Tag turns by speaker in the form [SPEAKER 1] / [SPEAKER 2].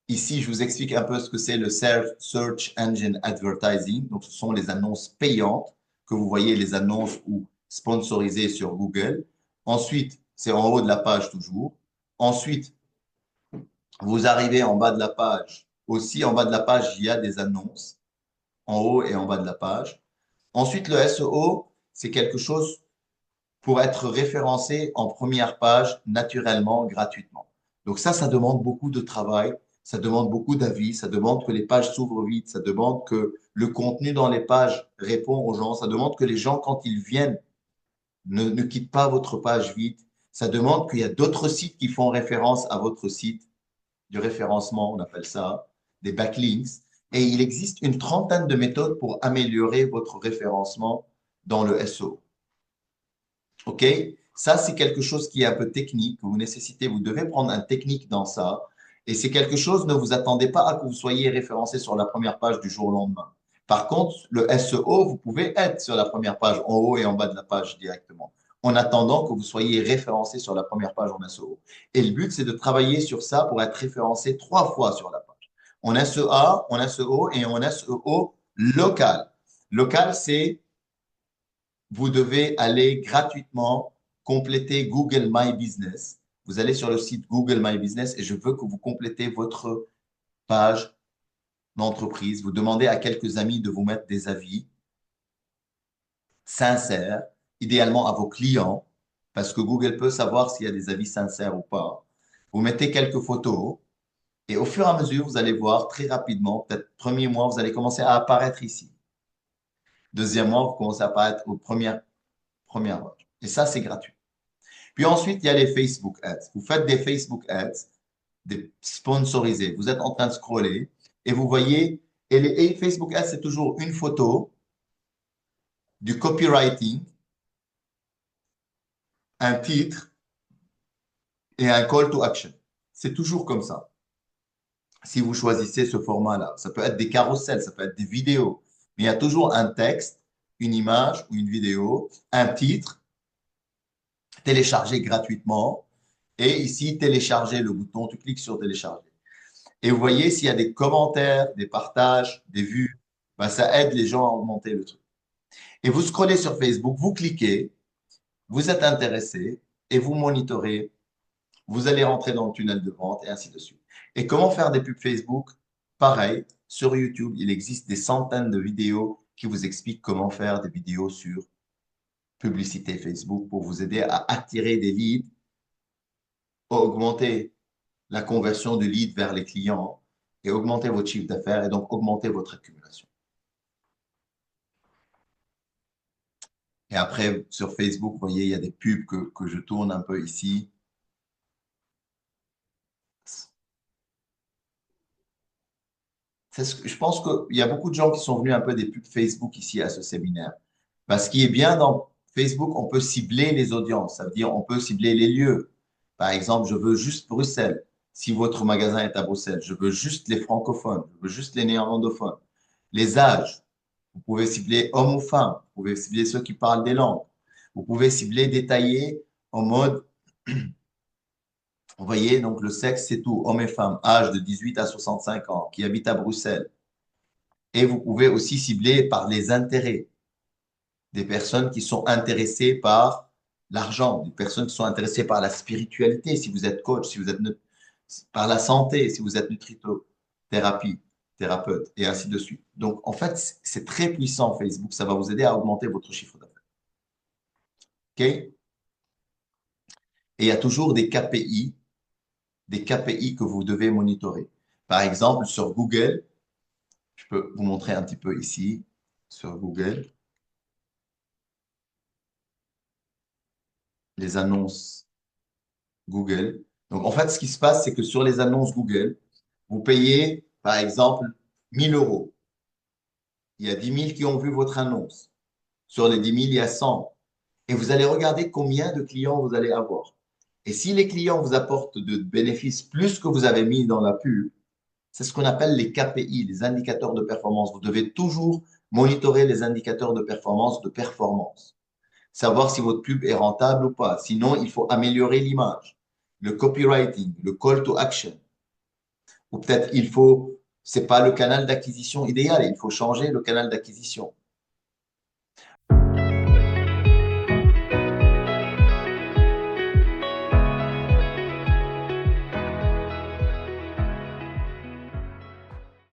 [SPEAKER 1] Ici, je vous explique un peu ce que c'est le Search Engine Advertising. Donc, ce sont les annonces payantes que vous voyez, les annonces ou sponsorisées sur Google. Ensuite, c'est en haut de la page toujours. Ensuite, vous arrivez en bas de la page. Aussi, en bas de la page, il y a des annonces, en haut et en bas de la page. Ensuite, le SEO, c'est quelque chose pour être référencé en première page naturellement, gratuitement. Donc ça demande beaucoup de travail, ça demande beaucoup d'avis, ça demande que les pages s'ouvrent vite, ça demande que le contenu dans les pages répond aux gens, ça demande que les gens, quand ils viennent, ne quittent pas votre page vite, ça demande qu'il y a d'autres sites qui font référence à votre site, du référencement, on appelle ça, des backlinks. Et il existe une trentaine de méthodes pour améliorer votre référencement dans le SEO. OK? Ça, c'est quelque chose qui est un peu technique, que vous nécessitez, vous devez prendre un technique dans ça. Et c'est quelque chose, ne vous attendez pas à que vous soyez référencé sur la première page du jour au lendemain. Par contre, le SEO, vous pouvez être sur la première page, en haut et en bas de la page directement, en attendant que vous soyez référencé sur la première page en SEO. Et le but, c'est de travailler sur ça pour être référencé 3 fois sur la page. En SEA, en SEO et en SEO local. Local, c'est vous devez aller gratuitement compléter Google My Business. Vous allez sur le site Google My Business et je veux que vous complétez votre page d'entreprise. Vous demandez à quelques amis de vous mettre des avis sincères, idéalement à vos clients, parce que Google peut savoir s'il y a des avis sincères ou pas. Vous mettez quelques photos et au fur et à mesure, vous allez voir très rapidement, peut-être premier mois, vous allez commencer à apparaître ici. Deuxième mois, vous commencez à apparaître aux premières pages. Et ça, c'est gratuit. Puis ensuite, il y a les Facebook Ads. Vous faites des Facebook Ads, des sponsorisés. Vous êtes en train de scroller et vous voyez, et Facebook Ads, c'est toujours une photo, du copywriting, un titre et un call to action. C'est toujours comme ça. Si vous choisissez ce format-là, ça peut être des carousels, ça peut être des vidéos, mais il y a toujours un texte, une image ou une vidéo, un titre, téléchargé gratuitement, et ici, télécharger le bouton, tu cliques sur télécharger. Et vous voyez, s'il y a des commentaires, des partages, des vues, ben, ça aide les gens à augmenter le truc. Et vous scrollez sur Facebook, vous cliquez, vous êtes intéressé et vous monitorez. Vous allez rentrer dans le tunnel de vente et ainsi de suite. Et comment faire des pubs Facebook? Pareil, sur YouTube, il existe des centaines de vidéos qui vous expliquent comment faire des vidéos sur publicité Facebook pour vous aider à attirer des leads, augmenter la conversion de leads vers les clients et augmenter votre chiffre d'affaires et donc augmenter votre accumulation. Et après, sur Facebook, vous voyez, il y a des pubs que je tourne un peu ici. Je pense qu'il y a beaucoup de gens qui sont venus un peu des pubs Facebook ici à ce séminaire. Parce qu'il est bien dans Facebook, on peut cibler les audiences. Ça veut dire on peut cibler les lieux. Par exemple, je veux juste Bruxelles. Si votre magasin est à Bruxelles, je veux juste les francophones, je veux juste les néerlandophones. Les âges, vous pouvez cibler hommes ou femmes, vous pouvez cibler ceux qui parlent des langues. Vous pouvez cibler, détailler en mode, vous voyez, donc le sexe, c'est tout, hommes et femmes, âge de 18 à 65 ans, qui habitent à Bruxelles. Et vous pouvez aussi cibler par les intérêts, des personnes qui sont intéressées par l'argent, des personnes qui sont intéressées par la spiritualité, si vous êtes coach, si vous êtes par la santé, si vous êtes nutritothérapie, thérapeute, et ainsi de suite. Donc, en fait, c'est très puissant Facebook, ça va vous aider à augmenter votre chiffre d'affaires. OK? Et il y a toujours des KPI que vous devez monitorer. Par exemple, sur Google, je peux vous montrer un petit peu ici, sur Google, les annonces Google. Donc, en fait, ce qui se passe, c'est que sur les annonces Google, vous payez, par exemple, 1000 euros. Il y a 10 000 qui ont vu votre annonce. Sur les 10 000, il y a 100. Et vous allez regarder combien de clients vous allez avoir. Et si les clients vous apportent de bénéfices plus que vous avez mis dans la pub, c'est ce qu'on appelle les KPI, les indicateurs de performance. Vous devez toujours monitorer les indicateurs de performance. Savoir si votre pub est rentable ou pas. Sinon, il faut améliorer l'image, le copywriting, le call to action. Ou peut-être c'est pas le canal d'acquisition idéal, il faut changer le canal d'acquisition.